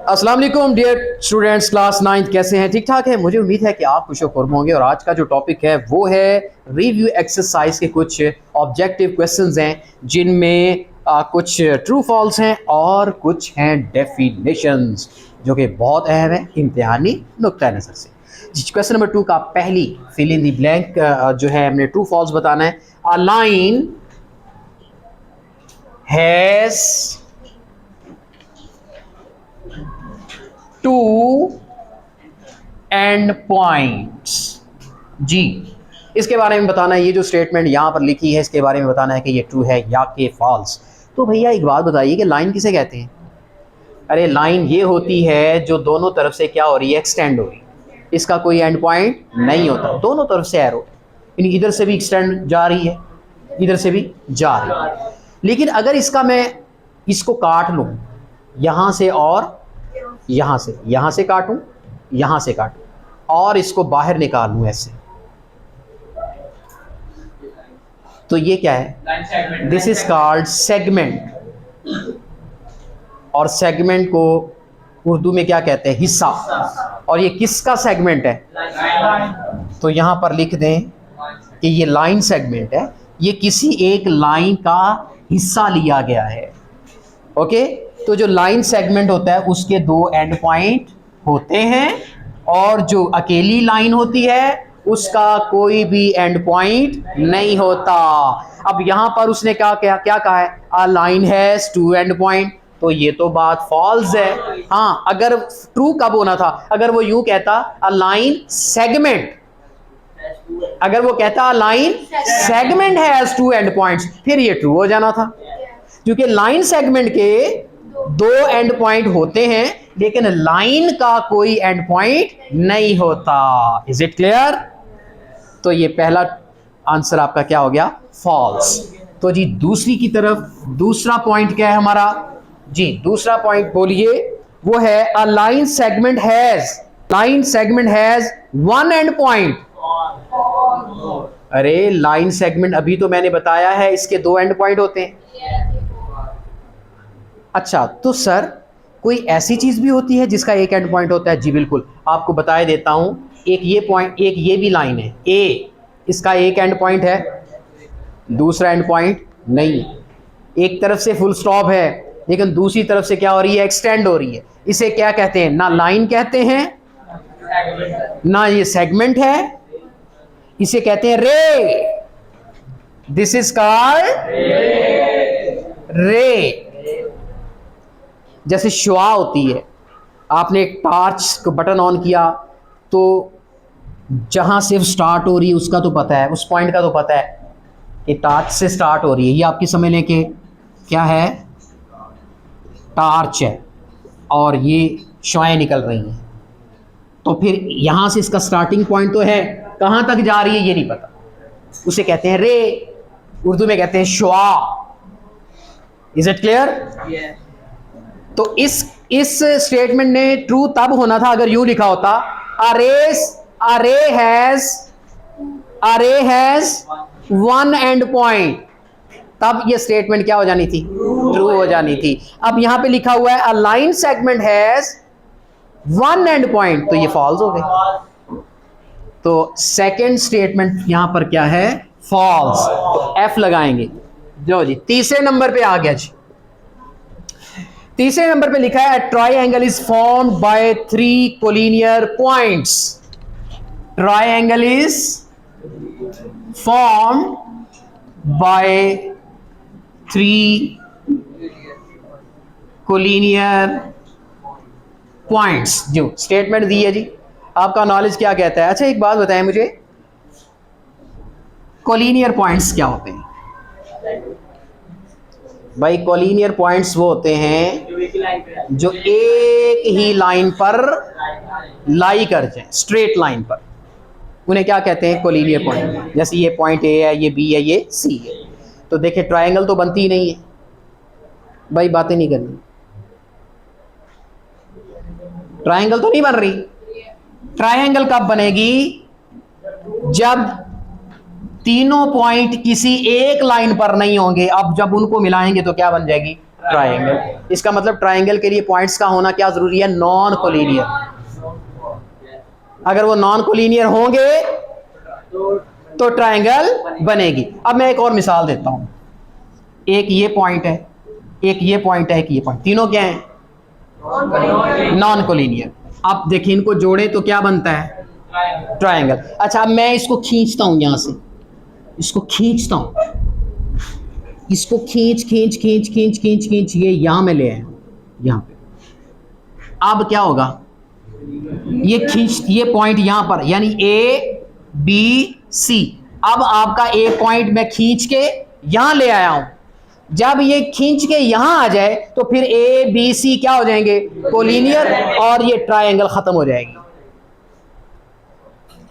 अस्सलाम वालेकुम dear students, class 9 कैसे हैं? ठीक ठाक है। मुझे उम्मीद है कि आप खुश खुर्म होंगे। और आज का जो टॉपिक है वो है रिव्यू एक्सरसाइज के कुछ ऑब्जेक्टिव क्वेश्चंस हैं जिनमें कुछ ट्रू फॉल्स हैं और कुछ हैं डेफिनेशंस जो कि बहुत अहम है इम्तिहानी नुक्ता नज़र से। क्वेश्चन नंबर 2 का पहली फिल इन दी ब्लैंक जो है हमने ट्रू फॉल्स बताना है। A line has two end points. जी, इसके बारे में बताना है। ये जो स्टेटमेंट यहाँ पर लिखी है इसके बारे में बताना है कि ये ट्रू है या कि फॉल्स। तो भैया एक बात बताइए कि लाइन किसे कहते हैं? अरे लाइन ये होती है जो दोनों तरफ से क्या हो रही है, एक्सटेंड हो रही है। इसका कोई एंड पॉइंट नहीं होता, दोनों तरफ से एरो, यानी इधर से भी एक्सटेंड जा रही है, इधर से भी जा रही है। लेकिन अगर इसका मैं इसको काट लूँ यहाँ से और यहाँ से काटूं, यहाँ से काटूं और इसको बाहर निकाल लूं ऐसे, तो ये क्या है? This is called segment. और सेगमेंट को उर्दू में क्या कहते हैं? हिस्सा। और ये किसका सेगमेंट है? तो यहां पर लिख दें कि ये लाइन सेगमेंट है, ये किसी एक लाइन का हिस्सा लिया गया है। ओके, तो जो लाइन सेगमेंट होता है उसके दो एंड पॉइंट होते हैं और जो अकेली लाइन होती है उसका कोई भी एंड पॉइंट नहीं होता। अब यहां पर उसने क्या कहा है? A line has two end point. तो ये तो बात फॉल्स है। हाँ, अगर ट्रू कब होना था? अगर वो यूं कहता अ लाइन सेगमेंट, अगर वो कहता a line segment has two end points, फिर ये ट्रू हो जाना था। क्योंकि लाइन सेगमेंट के दो एंड पॉइंट होते हैं लेकिन लाइन का कोई एंड पॉइंट नहीं होता। Is it clear? तो ये पहला आंसर आपका क्या हो गया? फॉल्स। तो जी दूसरी की तरफ दूसरा पॉइंट क्या है हमारा? जी दूसरा पॉइंट बोलिए। वो है a line segment has one and point. अरे लाइन सेगमेंट अभी तो मैंने बताया है इसके दो एंड पॉइंट होते हैं। अच्छा, तो सर कोई ऐसी चीज भी होती है जिसका एक एंड पॉइंट होता है? जी बिल्कुल, आपको बता देता हूं। एक ये पॉइंट, एक ये भी लाइन है ए, इसका एक एंड पॉइंट है, दूसरा एंड पॉइंट नहीं। एक तरफ से फुल स्टॉप है लेकिन दूसरी तरफ से क्या हो रही है? एक्सटेंड हो रही है। इसे क्या कहते हैं? ना लाइन कहते हैं ना ये सेगमेंट है, इसे कहते हैं रे। दिस इज कॉल्ड रे। जैसे शुआ होती है, आपने एक टार्च को बटन ऑन किया तो जहां से स्टार्ट हो रही है उसका तो पता है, उस पॉइंट का तो पता है कि टार्च से स्टार्ट हो रही है। ये आपकी समझ लें कि क्या है? टार्च है और ये शुआएं निकल रही हैं। तो फिर यहां से इसका स्टार्टिंग पॉइंट तो है, कहां तक जा रही है ये नहीं पता, उसे कहते हैं रे। उर्दू में कहते हैं शुआ। Is it clear? तो इस स्टेटमेंट ने ट्रू तब होना था अगर यूं लिखा होता अरे हैज वन एंड पॉइंट, तब ये स्टेटमेंट क्या हो जानी थी? ट्रू हो जानी थी। अब यहां पे लिखा हुआ है a line segment has one and point, तो ये फॉल्स हो गई। तो सेकंड स्टेटमेंट यहां पर क्या है? फॉल्स। तो एफ लगाएंगे। जो जी तीसरे नंबर पे आ गया जी। तीसरे नंबर पे लिखा है triangle is formed by three collinear points. Triangle is formed by three collinear points. जो स्टेटमेंट दी है जी, आपका नॉलेज क्या कहता है? अच्छा एक बात बताएं मुझे, कोलिनियर पॉइंट्स क्या होते हैं? भाई कोलिनियर पॉइंट्स वो होते हैं जो एक ही लाइन पर लाई कर जाए, स्ट्रेट लाइन पर, उन्हें क्या कहते हैं? Collinear point. जैसे ये पॉइंट ए है, ये बी है, ये सी है। तो देखिए ट्रायंगल तो बनती ही नहीं है भाई, बातें नहीं करनी। ट्रायंगल तो नहीं बन रही। ट्रायंगल कब बनेगी? जब तीनों पॉइंट किसी एक लाइन पर नहीं होंगे। अब जब उनको मिलाएंगे तो क्या बन जाएगी? ट्राइंगल। इसका मतलब ट्राइंगल के लिए पॉइंट्स का होना क्या जरूरी है? Non collinear. अगर वो नॉन कोलिनियर होंगे तो ट्राइंगल बनेगी। अब मैं एक और मिसाल देता हूं। एक ये पॉइंट है, एक ये पॉइंट है, एक ये पॉइंट, तीनों क्या है? Non collinear. अब देखिए इनको जोड़े तो क्या बनता है? ट्राइंगल। अच्छा अब मैं इसको खींचता हूं, यहां से इसको खींचता हूं, इसको खींच खींच खींच खींच खींच खींच ये यहां में ले आया, यहां पे। अब क्या होगा? ये खींच, ये पॉइंट यहां पर, यानी ए बी सी। अब आपका ए पॉइंट मैं खींच के यहां ले आया हूं। जब ये खींच के यहां आ जाए तो फिर ए बी सी क्या हो जाएंगे? कोलिनियर, और ये ट्राइंगल खत्म हो जाएगी।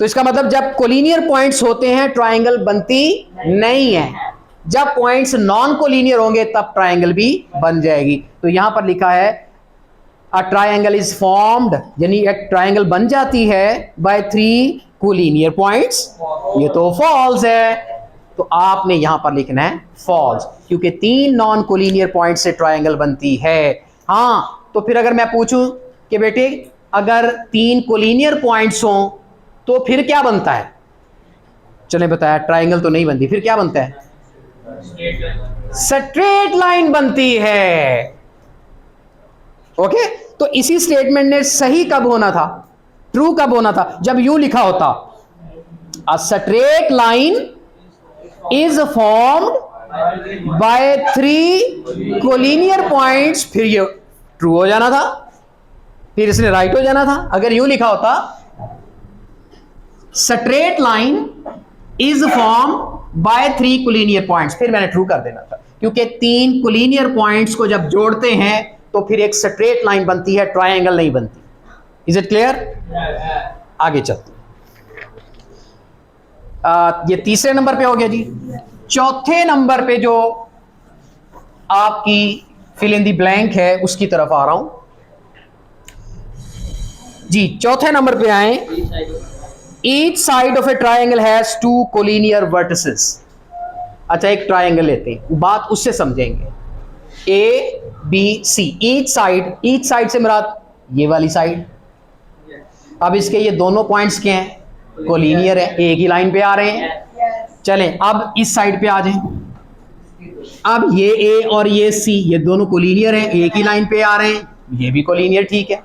तो इसका मतलब जब कोलिनियर पॉइंट्स होते हैं ट्राइंगल बनती नहीं है। जब पॉइंट्स नॉन कोलिनियर होंगे तब ट्राइंगल भी बन जाएगी। तो यहां पर लिखा है अ ट्राइंगल इज फॉर्म्ड, यानी एक ट्राइंगल बन जाती है बाय 3 कोलिनियर पॉइंट्स। ये तो फॉल्स है, तो आपने यहां पर लिखना है फॉल्स, क्योंकि 3 नॉन कोलिनियर पॉइंट से ट्राइंगल बनती है। हाँ, तो फिर अगर मैं पूछूं कि बेटे अगर 3 कोलिनियर पॉइंट्स हों तो फिर क्या बनता है? चले बताया, ट्राइंगल तो नहीं बनती, फिर क्या बनता है? स्ट्रेट लाइन बनती है। ओके, तो इसी स्टेटमेंट ने सही कब होना था, ट्रू कब होना था? जब यूं लिखा होता a straight line is formed by 3 collinear points, फिर ये ट्रू हो जाना था, फिर इसने राइट हो जाना था। अगर यूं लिखा होता straight line is form by 3 collinear points, फिर मैंने ट्रू कर देना था, क्योंकि 3 कोलिनियर पॉइंट्स को जब जोड़ते हैं तो फिर एक स्ट्रेट लाइन बनती है, ट्राइंगल नहीं बनती। Is it clear? आगे चलते, ये तीसरे नंबर पे हो गया जी। चौथे नंबर पे जो आपकी फिल इन दी ब्लैंक है उसकी तरफ आ रहा हूं जी। चौथे नंबर पे आए, each side of a triangle has 2 collinear vertices. अच्छा एक ट्राइंगल लेते हैं, बात उससे समझेंगे। A B C, each side से मुराद ये वाली साइड। अब इसके ये दोनों पॉइंट्स क्या हैं? कोलिनियर है, एक ही लाइन पे आ रहे हैं। चलें अब इस साइड पे आ जाएं। अब ये ए और ये सी, ये दोनों कोलिनियर हैं, एक ही लाइन पे आ रहे हैं, ये भी कोलिनियर, ठीक है।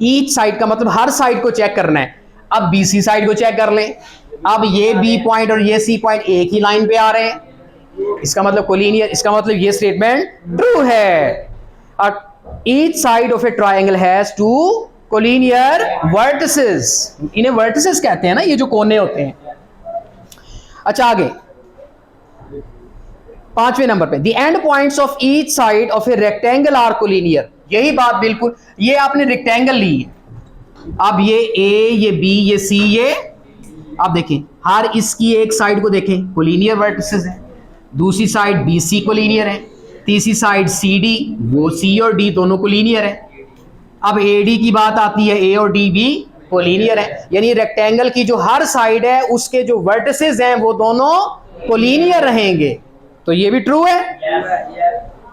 ईच साइड का मतलब हर साइड को चेक करना है। अब बी सी साइड को चेक कर लें। अब ये बी पॉइंट और ये सी पॉइंट एक ही लाइन पे आ रहे हैं, इसका मतलब कोलिनियर, इसका मतलब ये स्टेटमेंट ट्रू है। Each side of a triangle has 2 collinear vertices. इन्हें वर्टिसेस कहते हैं ना, ये जो कोने होते हैं। अच्छा आगे 5वें नंबर पे, the end points of each side of a rectangle are collinear. यही बात बिल्कुल, ये आपने रेक्टेंगल ली है। अब ये ए, ये बी, ये सी, ये आप देखें हर इसकी एक साइड को देखें कोलिनियर वर्टिसेस है, दूसरी साइड बी सी कोलिनियर है, तीसरी साइड सी डी, वो सी और डी दोनों कोलिनियर है। अब ए डी की बात आती है, ए और डी भी कोलिनियर है, यानी रेक्टेंगल की जो हर साइड है उसके जो वर्टिसेस हैं वो दोनों कोलिनियर रहेंगे। तो ये भी ट्रू है।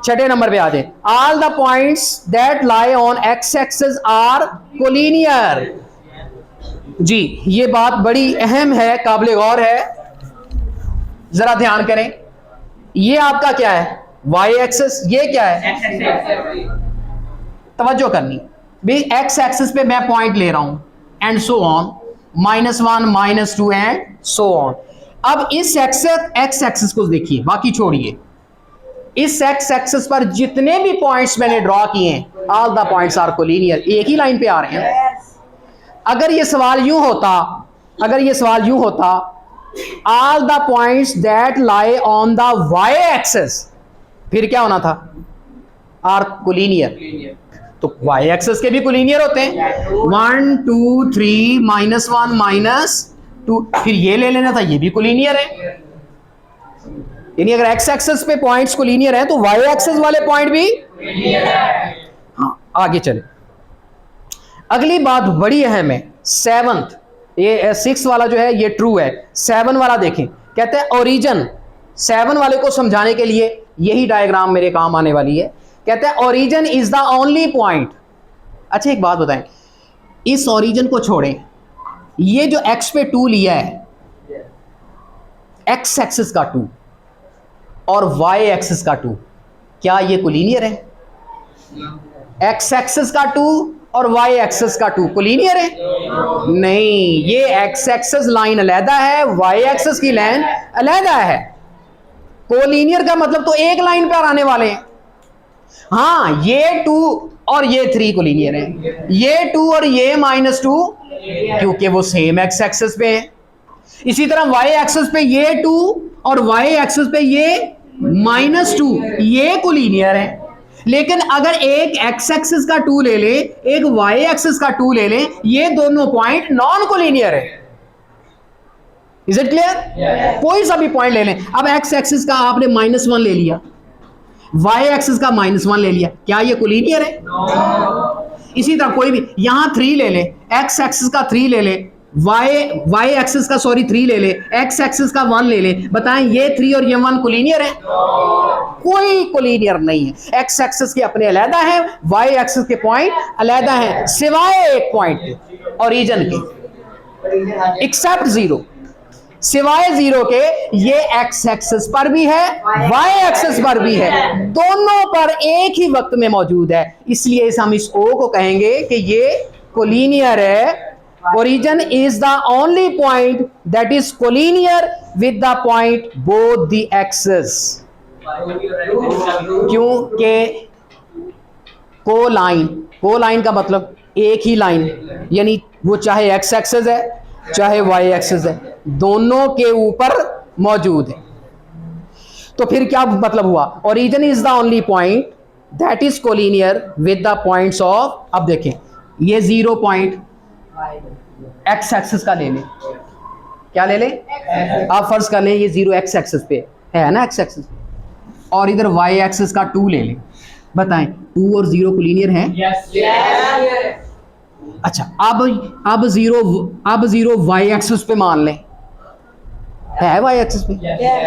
छठे नंबर पे आ जाए, all the points that lie on x axis are collinear. जी ये बात बड़ी अहम है, काबिल गौर है, जरा ध्यान करें। ये आपका क्या है? वाई एक्सिस, ये क्या है? तवज्जो करनी भाई, एक्स एक्सिस पे मैं पॉइंट ले रहा हूं and so on, -1 -2 and so on. अब इस एक्स एक्सिस को देखिए, बाकी छोड़िए, इस एक्स एक्सिस पर जितने भी पॉइंट्स मैंने ड्रॉ किए हैं, all the points are collinear, एक ही लाइन पे आ रहे हैं। अगर ये सवाल यूं होता all the points that lie on the Y axis, फिर क्या होना था? Are collinear. तो वाई एक्सिस के भी कोलिनियर होते हैं, 1 2 3 -1 -2, फिर ये ले लेना था, ये भी कोलिनियर है। यानी अगर एक्स एक्सिस पे पॉइंट्स कोलिनियर हैं तो वाई एक्सिस वाले पॉइंट भी कोलिनियर है। हाँ आगे चले, अगली बात बड़ी अहम है, 7th, ये 6 वाला जो है ये ट्रू है, 7 वाला देखें, कहते हैं ओरिजिन। 7 वाले को समझाने के लिए यही डायग्राम मेरे काम आने वाली है। कहते हैं origin is the only point. अच्छा एक बात बताएं, इस ओरिजिन को छोड़ें, ये जो एक्स पे 2 लिया है, एक्स एक्सिस का 2 और वाई एक्सिस का 2, क्या ये कोलिनियर है? एक्स एक्सिस का 2 और वाई एक्सिस का 2 कोलिनियर है? नहीं, ये एक्स एक्सिस लाइन अलहदा है, वाई एक्सिस की लाइन अलहदा है। कोलिनियर का मतलब तो एक लाइन पर आने वाले हैं। हाँ, ये 2 और ये 3 कोलिनियर है, ये 2 और ये -2 क्योंकि वो सेम एक्स एक्सिस पे है। इसी तरह वाई एक्सिस पे ये 2 और वाई एक्सिस पे ये -2, ये कोलिनियर है। लेकिन अगर एक एक्स एक्सिस का 2 ले ले, एक वाई एक्सिस का 2 ले ले, ये दोनों पॉइंट नॉन कोलिनियर है। Is it clear? कोई सा भी पॉइंट ले लें। अब एक्स एक्सिस का आपने -1 ले लिया, वाई एक्सिस का -1 ले लिया, क्या ये कोलिनियर है? इसी तरह कोई भी, यहां 3 ले ले, एक्स एक्सिस का 3 ले ले, वाई एक्सिस का 3 ले ले, एक्स एक्सिस का 1 ले ले, बताएं ये 3 और ये 1 कोलिनियर है? कोई कोलिनियर नहीं है। एक्स एक्सिस के अपने अलहदा है, वाई एक्सिस के पॉइंट अलहदा है, सिवाय एक पॉइंट के, ओरिजिन के, एक्सेप्ट 0, सिवाय 0 के। ये एक्स एक्सिस पर भी है, वाई एक्सिस पर भी है, दोनों पर एक ही वक्त में मौजूद है। इसलिए हम इस ओ को कहेंगे कि ये कोलिनियर है। Origin is the only point that is collinear with the point both the axes. क्योंकि कोलाइन का मतलब एक ही लाइन, यानी वो चाहे एक्स एक्सिस है चाहे वाई एक्सिस है, दोनों के ऊपर मौजूद है। तो फिर क्या मतलब हुआ? Origin is the only point that is collinear with the points of, अब देखें ये 0 पॉइंट एक्स एक्सिस का ले लें, क्या ले लें? आप फर्ज कर लें ये 0 एक्स एक्सिस पे है ना, एक्स एक्सिस, और इधर वाई एक्सिस का 2 ले लें, बताएं 2 और 0 कोलिनियर हैं? अच्छा, अब 0 वाई एक्सिस पे मान लें, है वाई एक्सिस पे?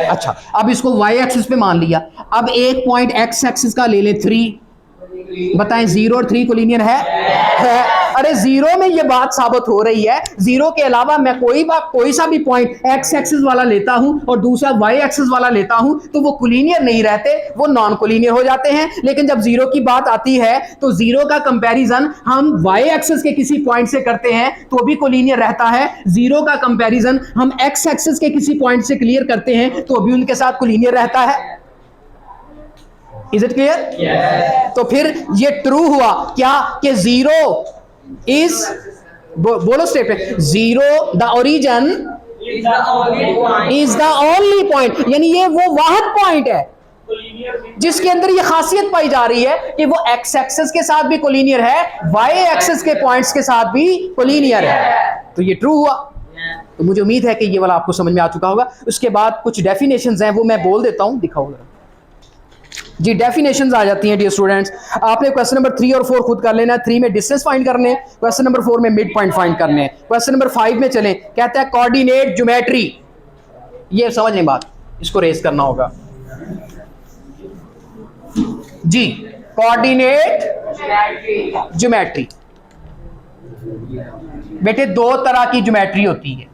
अच्छा, अब इसको वाई एक्सिस पे मान लिया। अब एक पॉइंट एक्स एक्सिस का ले लें 3, बताएं 0 और 3 कोलिनियर है? अरे 0 में ये बात साबित हो रही है, 0 के अलावा मैं कोई सा भी पॉइंट एक्स एक्सिस वाला लेता हूं और दूसरा वाई एक्सिस वाला लेता हूं तो वो कोलिनियर नहीं रहते, वो नॉन कोलिनियर हो जाते हैं। लेकिन जब 0 की बात आती है तो 0 का कंपैरिजन हम वाई एक्सिस के किसी पॉइंट से करते हैं तो भी कोलिनियर रहता है, 0 का कंपैरिजन हम एक्स एक्सिस के किसी पॉइंट से क्लियर करते हैं तो भी उनके साथ कोलिनियर रहता है। Is it clear? तो फिर ये ट्रू हुआ क्या कि 0 इज, बोलो statement, 0 the origin is the only point, यानी ये वो वाहिद पॉइंट है जिसके अंदर ये खासियत पाई जा रही है कि वो एक्स एक्सिस के साथ भी कोलिनियर है, वाई एक्सिस के पॉइंट्स के साथ भी कोलिनियर है। तो ये ट्रू हुआ। तो मुझे उम्मीद है कि ये वाला आपको समझ में आ चुका होगा। उसके बाद कुछ डेफिनेशंस हैं वो मैं बोल देता हूं, दिखाओ जी। डेफिनेशंस आ जाती हैं डियर स्टूडेंट्स। आपने क्वेश्चन नंबर 3 और 4 खुद कर लेना। 3 में डिस्टेंस फाइंड करने, क्वेश्चन नंबर 4 में मिड पॉइंट फाइंड करने। क्वेश्चन नंबर 5 में चलें, कहता है कोऑर्डिनेट ज्योमेट्री। ये समझ लें बात, इसको रेस करना होगा जी। कोऑर्डिनेट ज्योमेट्री बेटे 2 तरह की ज्योमेट्री होती है।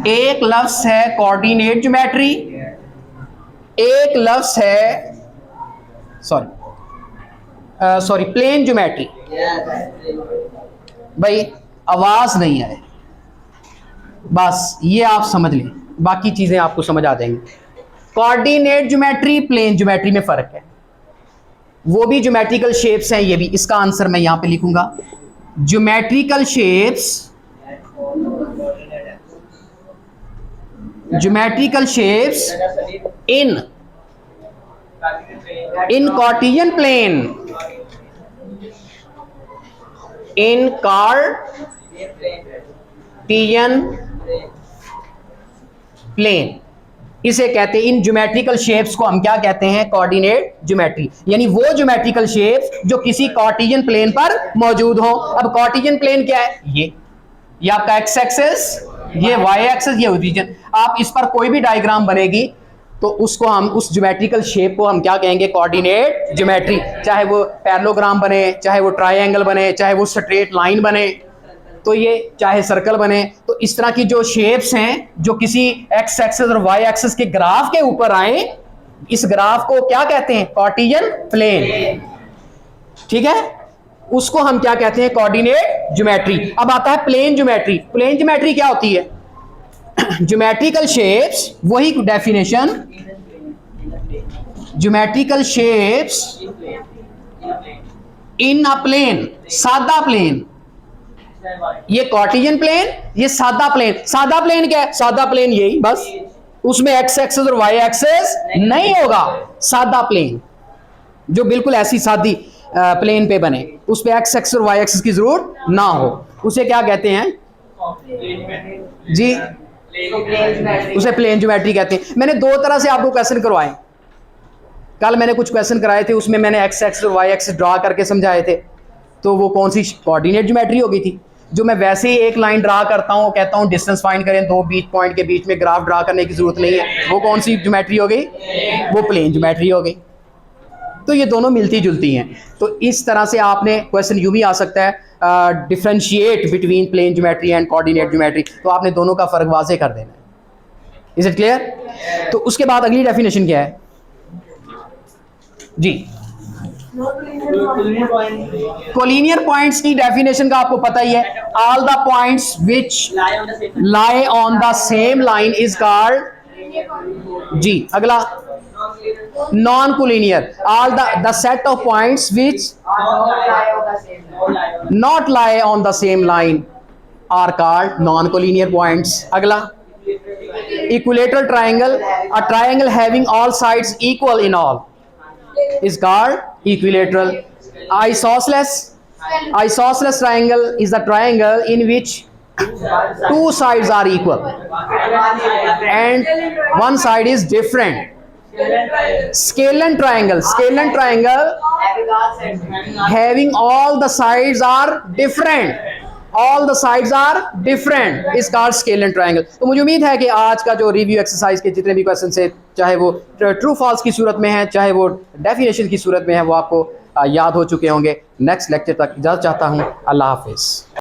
एक लफ्ज है कोऑर्डिनेट ज्योमेट्री, एक लफ्ज है सॉरी प्लेन ज्योमेट्री। भाई आवाज नहीं आए, बस ये आप समझ लें, बाकी चीजें आपको समझ आ जाएंगी। कोऑर्डिनेट ज्योमेट्री, प्लेन ज्योमेट्री में फर्क है। वो भी ज्योमेट्रिकल शेप्स हैं, ये भी। इसका आंसर मैं यहां पे लिखूंगा, geometrical shapes in Cartesian plane, in Cartesian plane इसे कहते हैं, इन ज्योमेट्रिकल शेप्स को हम क्या कहते हैं? कोऑर्डिनेट ज्योमेट्री, यानी वो ज्योमेट्रिकल शेप्स जो किसी कार्टेशियन प्लेन पर मौजूद हो। अब कार्टेशियन प्लेन क्या है? ये आपका एक्स एक्सिस, ये वाई एक्सिस, ये ओरिजिन। आप इस पर कोई भी डायग्राम बनेगी, तो उसको हम उस ज्योमेट्रिकल शेप को हम क्या कहेंगे? Coordinate geometry. चाहे वो पैरेललोग्राम बने, चाहे वो ट्रायंगल बने, चाहे वो स्ट्रेट लाइन बने, तो ये चाहे सर्कल बने, तो इस तरह की जो शेप्स हैं जो किसी एक्स एक्सिस और वाई एक्सिस के ग्राफ के ऊपर आए, इस ग्राफ को क्या कहते हैं? Cartesian plane. ठीक है, उसको हम क्या कहते हैं? Coordinate geometry. अब आता है प्लेन ज्योमेट्री। प्लेन ज्योमेट्री क्या होती है? ज्योमेट्रिकल शेप्स, वही definition, geometrical shapes in a plane, सादा प्लेन। ये कार्टेशियन प्लेन, ये सादा प्लेन। सादा प्लेन क्या है? सादा प्लेन यही बस, उसमें एक्स एक्सिस और वाई एक्सिस नहीं होगा। सादा प्लेन जो बिल्कुल ऐसी सादी प्लेन पे बने, उस पे एक्स एक्सिस और वाई एक्सिस की जरूरत ना हो, उसे क्या कहते हैं जी? उसे प्लेन ज्योमेट्री कहते हैं। मैंने दो तरह से आपको क्वेश्चन करवाए। कल मैंने कुछ क्वेश्चन कराए थे, उसमें मैंने एक्स एक्सिस और वाई एक्सिस ड्रा करके समझाए थे, तो वो कौन सी कोऑर्डिनेट ज्योमेट्री हो गई थी। जो मैं वैसे ही एक लाइन ड्रा करता हूँ, कहता हूँ डिस्टेंस फाइंड करें, दो बीच पॉइंट के बीच में ग्राफ ड्रा करने की जरूरत नहीं है, वो कौन सी ज्योमेट्री हो गई? वो प्लेन ज्योमेट्री हो गई। तो ये दोनों मिलती जुलती हैं। तो इस तरह से आपने क्वेश्चन यूं भी आ सकता है, differentiate between plane geometry and coordinate geometry, तो आपने दोनों का फर्क वाजे कर देना है। Is it clear? तो उसके बाद अगली डेफिनेशन क्या है जी? कोलिनियर पॉइंट्स की डेफिनेशन का आपको पता ही है, all the points which lie on the same line is called जी। अगला non collinear, all the set of points which not lie on the same line are called non collinear points. अगला equilateral triangle, a triangle having all sides equal in all is called equilateral. Isosceles triangle is a triangle in which two sides are equal and one side is different. Scalene triangle having all the sides are different, all the sides are different is called scalene triangle. तो मुझे उम्मीद है कि आज का जो review exercise के जितने भी क्वेश्चन है, चाहे वो ट्रू फॉल्स की सूरत में है, चाहे वो डेफिनेशन की सूरत में है, वो आपको याद हो चुके होंगे। नेक्स्ट लेक्चर तक इजाज़त चाहता हूँ। अल्लाह हाफिज़।